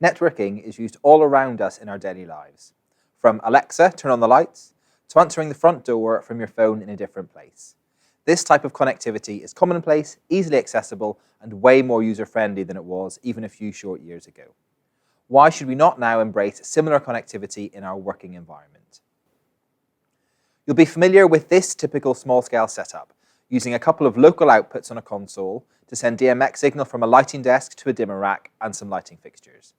Networking is used all around us in our daily lives, from Alexa, turn on the lights, to answering the front door from your phone in a different place. This type of connectivity is commonplace, easily accessible, and way more user-friendly than it was even a few short years ago. Why should we not now embrace similar connectivity in our working environment? You'll be familiar with this typical small-scale setup, using a couple of local outputs on a console to send DMX signal from a lighting desk to a dimmer rack and some lighting fixtures.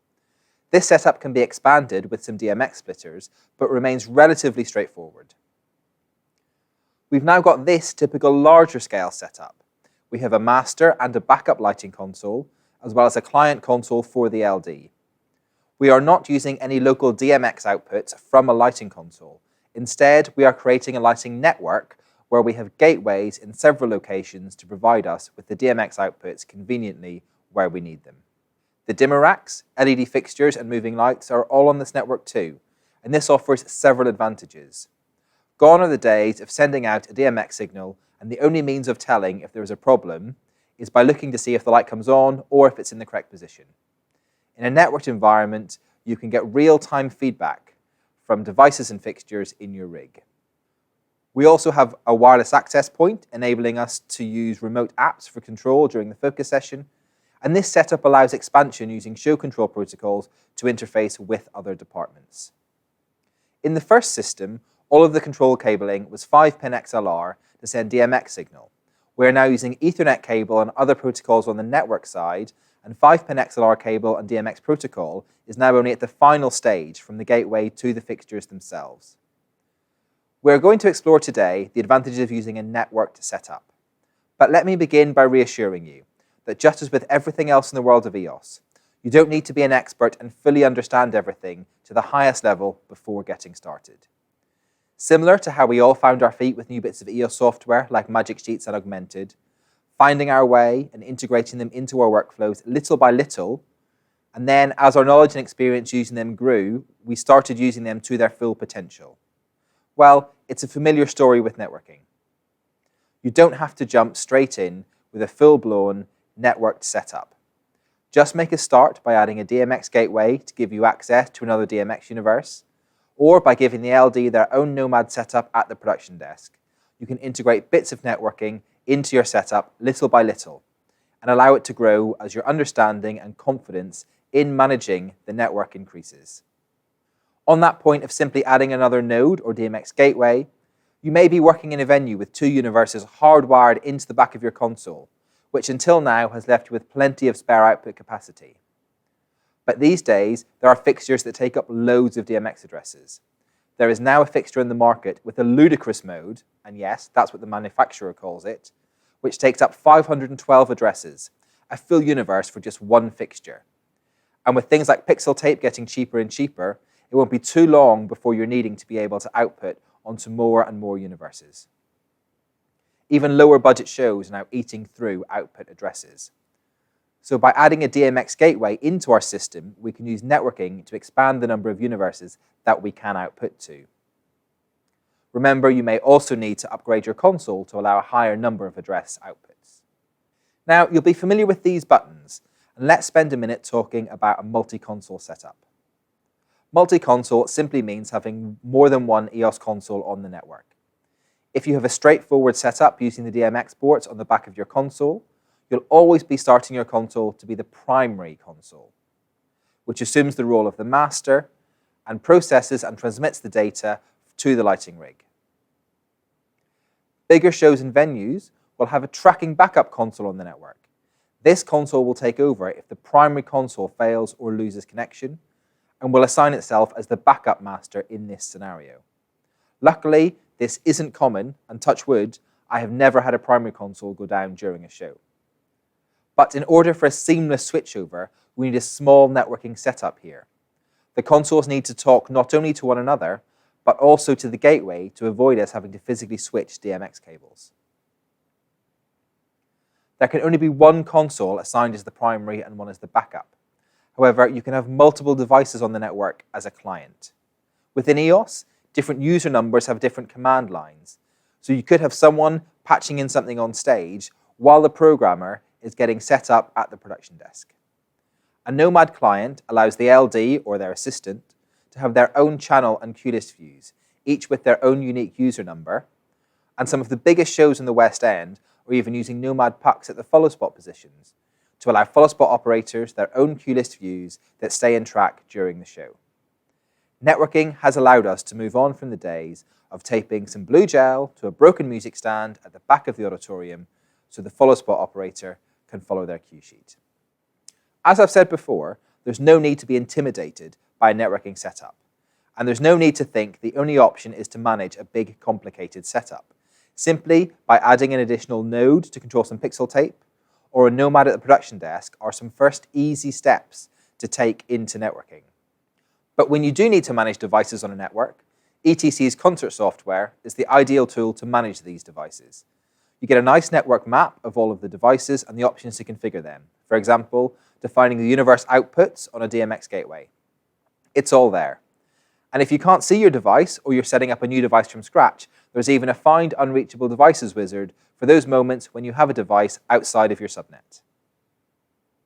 This setup can be expanded with some DMX splitters, but remains relatively straightforward. We've now got this typical larger scale setup. We have a master and a backup lighting console, as well as a client console for the LD. We are not using any local DMX outputs from a lighting console. Instead, we are creating a lighting network where we have gateways in several locations to provide us with the DMX outputs conveniently where we need them. The dimmer racks, LED fixtures, and moving lights are all on this network too, and this offers several advantages. Gone are the days of sending out a DMX signal and the only means of telling if there is a problem is by looking to see if the light comes on or if it's in the correct position. In a networked environment, you can get real-time feedback from devices and fixtures in your rig. We also have a wireless access point, enabling us to use remote apps for control during the focus session, and this setup allows expansion using show control protocols to interface with other departments. In the first system, all of the control cabling was 5-pin XLR to send DMX signal. We are now using Ethernet cable and other protocols on the network side, and 5-pin XLR cable and DMX protocol is now only at the final stage from the gateway to the fixtures themselves. We're going to explore today the advantages of using a networked setup. But let me begin by reassuring you that just as with everything else in the world of EOS, you don't need to be an expert and fully understand everything to the highest level before getting started. Similar to how we all found our feet with new bits of EOS software like Magic Sheets and Augmented, finding our way and integrating them into our workflows little by little, and then as our knowledge and experience using them grew, we started using them to their full potential. Well, it's a familiar story with networking. You don't have to jump straight in with a full-blown networked setup. Just make a start by adding a DMX gateway to give you access to another DMX universe, or by giving the LD their own Nomad setup at the production desk. You can integrate bits of networking into your setup little by little and allow it to grow as your understanding and confidence in managing the network increases. On that point of simply adding another node or DMX gateway, you may be working in a venue with 2 universes hardwired into the back of your console, which until now has left you with plenty of spare output capacity. But these days, there are fixtures that take up loads of DMX addresses. There is now a fixture in the market with a ludicrous mode, and yes, that's what the manufacturer calls it, which takes up 512 addresses, a full universe for just one fixture. And with things like pixel tape getting cheaper and cheaper, it won't be too long before you're needing to be able to output onto more and more universes. Even lower budget shows are now eating through output addresses. So by adding a DMX gateway into our system, we can use networking to expand the number of universes that we can output to. Remember, you may also need to upgrade your console to allow a higher number of address outputs. Now, you'll be familiar with these buttons, and let's spend a minute talking about a multi-console setup. Multi-console simply means having more than one EOS console on the network. If you have a straightforward setup using the DMX ports on the back of your console, you'll always be starting your console to be the primary console, which assumes the role of the master and processes and transmits the data to the lighting rig. Bigger shows and venues will have a tracking backup console on the network. This console will take over if the primary console fails or loses connection, and will assign itself as the backup master in this scenario. Luckily, this isn't common, and touch wood, I have never had a primary console go down during a show. But in order for a seamless switchover, we need a small networking setup here. The consoles need to talk not only to one another, but also to the gateway to avoid us having to physically switch DMX cables. There can only be one console assigned as the primary and one as the backup. However, you can have multiple devices on the network as a client. Within EOS, different user numbers have different command lines. So you could have someone patching in something on stage while the programmer is getting set up at the production desk. A Nomad client allows the LD or their assistant to have their own channel and queue list views, each with their own unique user number, and some of the biggest shows in the West End are even using Nomad pucks at the follow spot positions to allow follow spot operators their own queue list views that stay in track during the show. Networking has allowed us to move on from the days of taping some blue gel to a broken music stand at the back of the auditorium so the follow spot operator can follow their cue sheet. As I've said before, there's no need to be intimidated by a networking setup, and there's no need to think the only option is to manage a big, complicated setup. Simply by adding an additional node to control some pixel tape, or a Nomad at the production desk are some first easy steps to take into networking. But when you do need to manage devices on a network, ETC's Concert software is the ideal tool to manage these devices. You get a nice network map of all of the devices and the options to configure them. For example, defining the universe outputs on a DMX gateway. It's all there. And if you can't see your device or you're setting up a new device from scratch, there's even a Find Unreachable Devices wizard for those moments when you have a device outside of your subnet.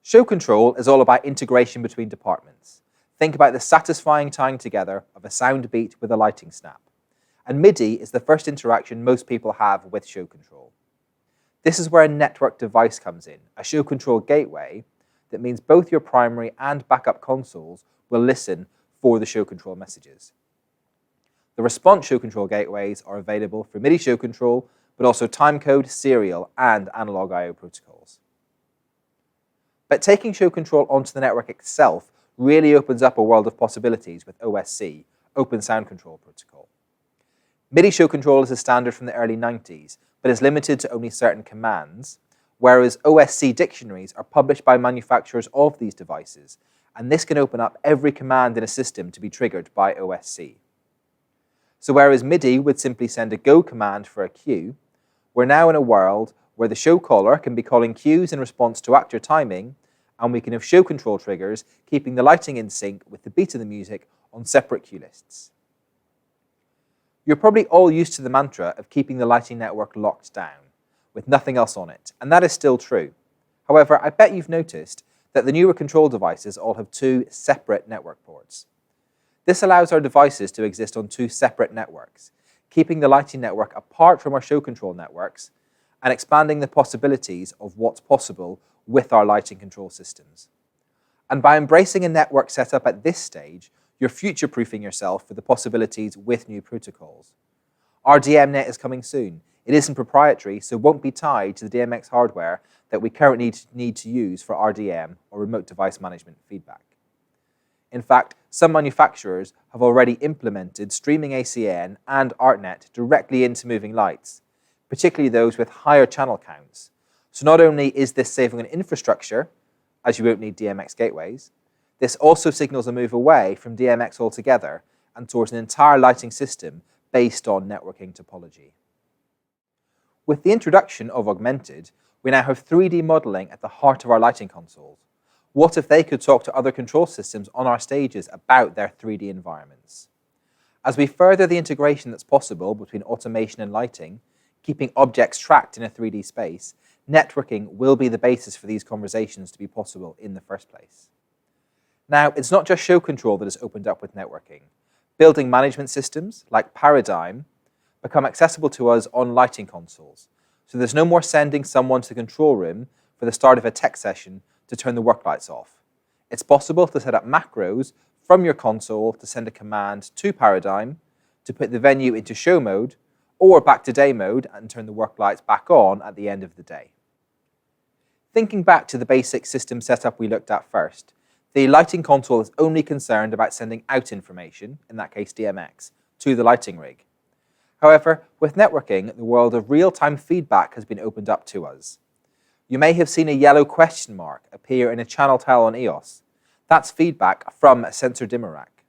Show control is all about integration between departments. Think about the satisfying tying together of a sound beat with a lighting snap. And MIDI is the first interaction most people have with show control. This is where a network device comes in, a show control gateway that means both your primary and backup consoles will listen for the show control messages. The response show control gateways are available for MIDI show control, but also timecode, serial, and analog I/O protocols. But taking show control onto the network itself really opens up a world of possibilities with OSC, Open Sound Control Protocol. MIDI show control is a standard from the early 90s, but is limited to only certain commands, whereas OSC dictionaries are published by manufacturers of these devices, and this can open up every command in a system to be triggered by OSC. So whereas MIDI would simply send a go command for a cue, we're now in a world where the show caller can be calling cues in response to actor timing, and we can have show control triggers keeping the lighting in sync with the beat of the music on separate cue lists. You're probably all used to the mantra of keeping the lighting network locked down, with nothing else on it, and that is still true. However, I bet you've noticed that the newer control devices all have two separate network ports. This allows our devices to exist on two separate networks, keeping the lighting network apart from our show control networks and expanding the possibilities of what's possible with our lighting control systems. And by embracing a network setup at this stage, you're future-proofing yourself for the possibilities with new protocols. RDMnet is coming soon. It isn't proprietary, so won't be tied to the DMX hardware that we currently need to use for RDM or remote device management feedback. In fact, some manufacturers have already implemented streaming ACN and ArtNet directly into moving lights, particularly those with higher channel counts. So not only is this saving on infrastructure, as you won't need DMX gateways, this also signals a move away from DMX altogether and towards an entire lighting system based on networking topology. With the introduction of Augmented, we now have 3D modeling at the heart of our lighting consoles. What if they could talk to other control systems on our stages about their 3D environments? As we further the integration that's possible between automation and lighting, keeping objects tracked in a 3D space, networking will be the basis for these conversations to be possible in the first place. Now, it's not just show control that has opened up with networking. Building management systems, like Paradigm, become accessible to us on lighting consoles. So there's no more sending someone to the control room for the start of a tech session to turn the work lights off. It's possible to set up macros from your console to send a command to Paradigm to put the venue into show mode or back to day mode and turn the work lights back on at the end of the day. Thinking back to the basic system setup we looked at first, the lighting console is only concerned about sending out information, in that case DMX, to the lighting rig. However, with networking, the world of real-time feedback has been opened up to us. You may have seen a yellow question mark appear in a channel tile on EOS. That's feedback from a sensor dimmer rack.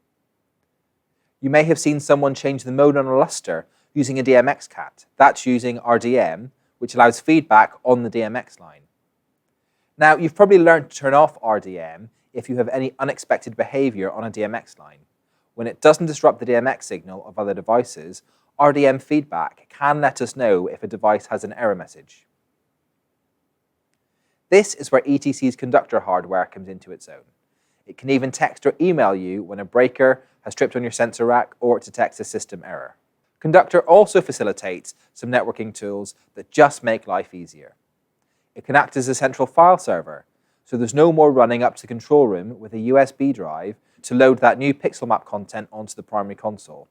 You may have seen someone change the mode on a luster using a DMX cat. That's using RDM, which allows feedback on the DMX line. Now, you've probably learned to turn off RDM if you have any unexpected behavior on a DMX line. When it doesn't disrupt the DMX signal of other devices, RDM feedback can let us know if a device has an error message. This is where ETC's conductor hardware comes into its own. It can even text or email you when a breaker has tripped on your sensor rack or it detects a system error. Conductor also facilitates some networking tools that just make life easier. It can act as a central file server, so there's no more running up to the control room with a USB drive to load that new pixel map content onto the primary console.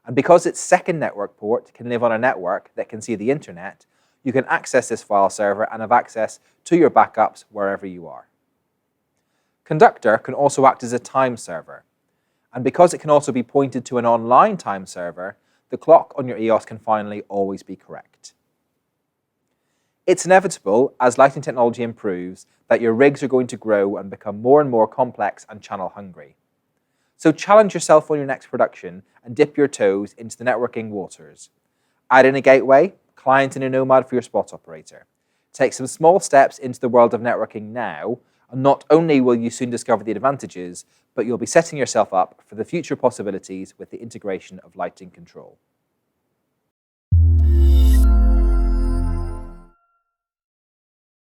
And because its second network port can live on a network that can see the internet, you can access this file server and have access to your backups wherever you are. Conductor can also act as a time server. And because it can also be pointed to an online time server, the clock on your EOS can finally always be correct. It's inevitable, as lighting technology improves, that your rigs are going to grow and become more and more complex and channel hungry. So challenge yourself on your next production and dip your toes into the networking waters. Add in a gateway, client and a Nomad for your spot operator. Take some small steps into the world of networking now, and not only will you soon discover the advantages, but you'll be setting yourself up for the future possibilities with the integration of lighting control.